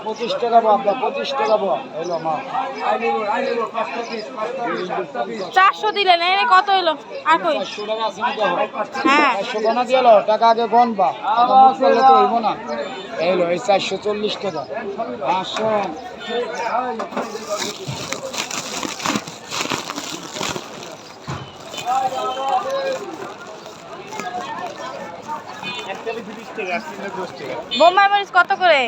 25 টাকা বাবা, 25 টাকা বাবা হলো মা। 400 দিলেন, এনে কত হলো? আর কই 400 টাকা আছে না দেখো। হ্যাঁ 400 বানা দিলো, টাকা আগে গনবা, টাকা মুখ করলে তো হইব না। হলো এই 440 টাকা। আসেন বোম্বাই মরিচ কত করে?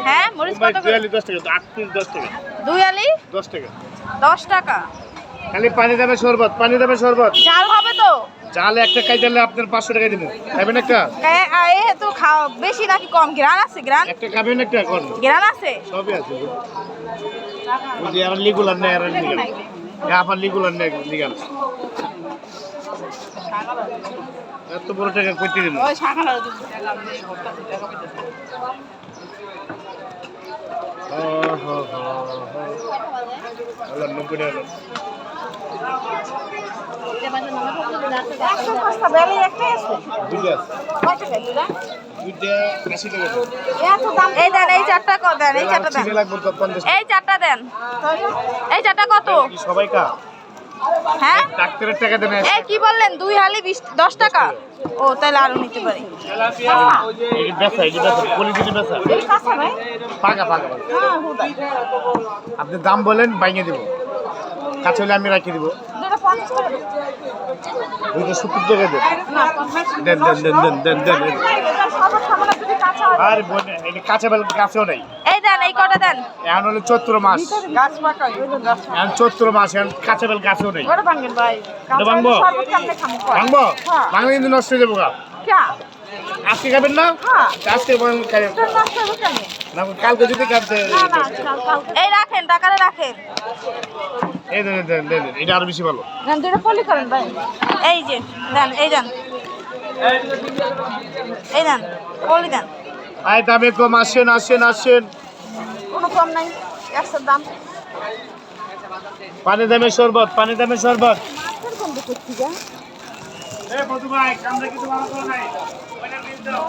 হ্যাঁ মরিচ কত করে? 10 টাকা, 8 পিস 10 টাকা। 2 আলি 10 টাকা। 10 টাকা। খালি পানি দেবে শরবত, পানি দেবে শরবত। চাল হবে তো? চাল একটা খাইতে আপনার 500 টাকা দিব। খাবেন একটা? এ তো খাও বেশি নাকি কম? গ্রান আছে গ্রান? একটা খাবেন একটা কোন? গ্রান আছে? সবই আছে। বুঝি আর লিগুলার নেই আর লিগুলার। আপনার লিগুলার নেই লিগাল। এত বড় টাকা কইতে দিন। ওই শাখালার দিন আল্লাহ 90 টাকা। দুইটা আছে। দুইটা 80 টাকা। এই দেন, এই চারটা কত দেন? এই চারটা দেন, চিনি লাগবে তো 50 টাকা। এই চারটা দেন। এই চারটা কত? কি সবাই কা? হ্যাঁ ডাক্তারের টাকা দেন। এই কি বললেন? 2 হালি 10 টাকা? ও তাহলে আরো নিতে পারি। এই বেচা, এই বেচা, পলিথিনে বেচা। পাকা পাকা। আপনি দাম বলেন বাইঙে দিব। কাছে হলে আমি রাখি দিব। দুটো 50 টাকা দিন। দুইটা 70 টাকা দেন। দেন। আর বোন এই কাঁচা বেল গাছও নাই। এই দেন, এই কটা দেন। এখন হলো চৈত্র মাস। গাছ পাকাই গাছ এখন চৈত্র মাস, এখন কাঁচা বেল গাছও নেই। ওটা ভাঙেন ভাই। এটা ভাঙবো? শরবত কেমনে খামু? ভাঙবো? হ্যাঁ। ভাঙলে কিন্তু নষ্ট হয়ে যাবো গা। ক্যা? আজকে খাবেন না? হ্যাঁ। আজকে খাবেন এটা নষ্ট হবে কেন? না, কালকে যদি খাচ্ছে। না না কালকে। এই রাখেন, টাকাটা রাখেন। এই দেন। এটা আরো বেশি ভালো। দেন দুটো পলি করেন ভাই। এই যে দেন, এই দেন, এই দেন পলি দেন। আয় দামে কম। আসেন। কোনো কম নাই, 100 দাম। পানি দামে শরবত। মাছের গন্ধ করছি যা। এই বন্ধু ভাই, কামড়ে কিছু ভালো করে নাই। ওইটা বিল দাও।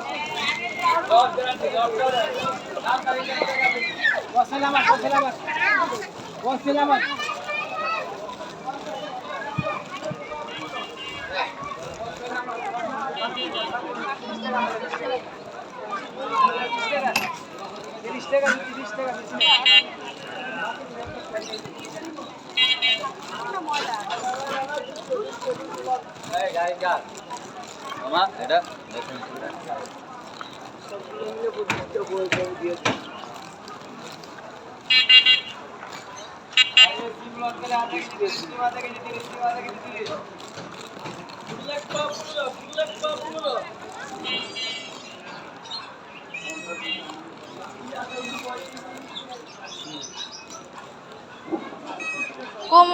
কম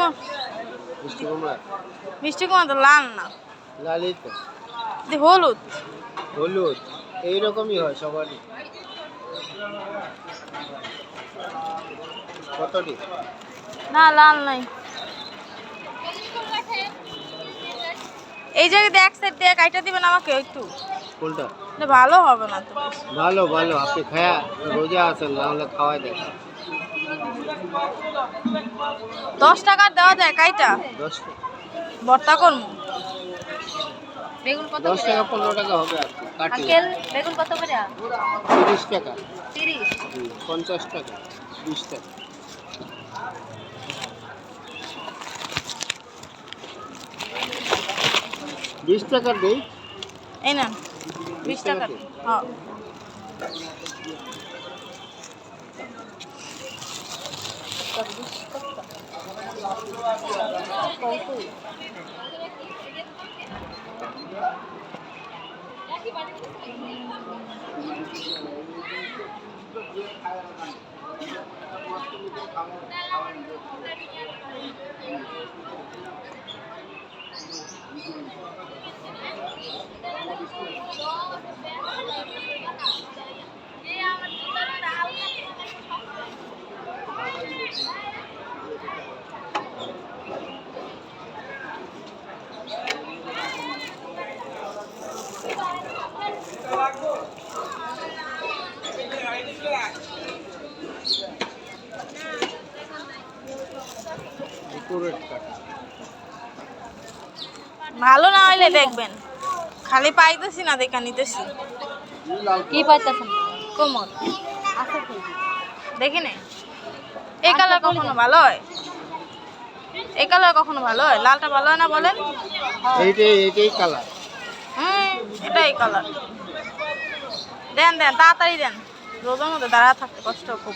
মিষ্টি কুমড়া মিষ্টি কুমড়া তো লাল না, লালই তো। হলুদ। হলুদ এইরকমই হয় সবারই। কতটি? না লাল নাই। এই জায়গায় এক সাইড দিয়ে কাইটা দিবেন আমাকে একটু। কোনটা? না ভালো হবে না তো। ভালো আপনি খায়া রোজা আছেন, না হলে খাওয়াই দেন। 10 টাকার দেওয়া যায় কাইটা? 10 টাকা। ভর্তা করবো। বেগুন কত? 10 টাকা 15 টাকা হবে আর কি। কাটি আঙ্কেল বেগুন কত করে? 30 টাকা। 30। 50 টাকা, 20 টাকা। 20 টাকা দেই। এই না 20 টাকা। হ্যাঁ ভালো না হইলে দেখবেন, খালি পাইতেছি না দেখা নিতেছি। কি পাইতেছেন? কোমর দেখি নে, এই কালার কখনো ভালো হয়? এই কালার কখনো ভালো হয়? লালটা ভালো হয় না বলেন? এইটাই কালার। এটাই কালার। দেন দেন, তাড়াতাড়ি দেন, রোদের মধ্যে দাঁড়া থাকতে কষ্ট খুব।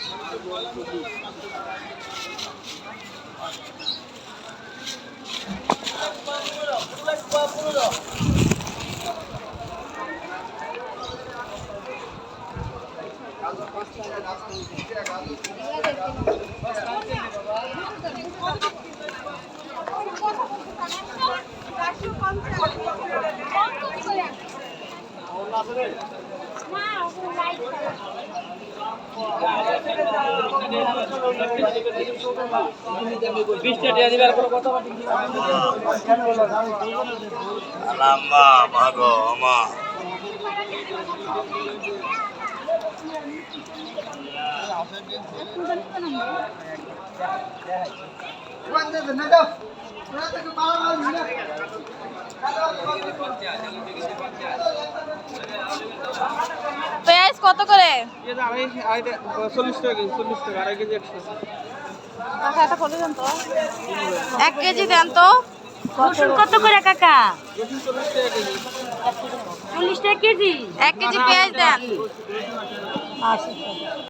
আলাম্মা মাগো আমা পেঁয়াজ কত করে? 40 টাকা কেজি, 40 টাকা, আড়াই কেজি 100। কাকা এটা কত দেন তো? 1 কেজি দেন তো। রসুন কত করে কাকা? রসুন 40 টাকা কেজি। 40 টাকা কেজি। 1 কেজি পেঁয়াজ দেন। আচ্ছা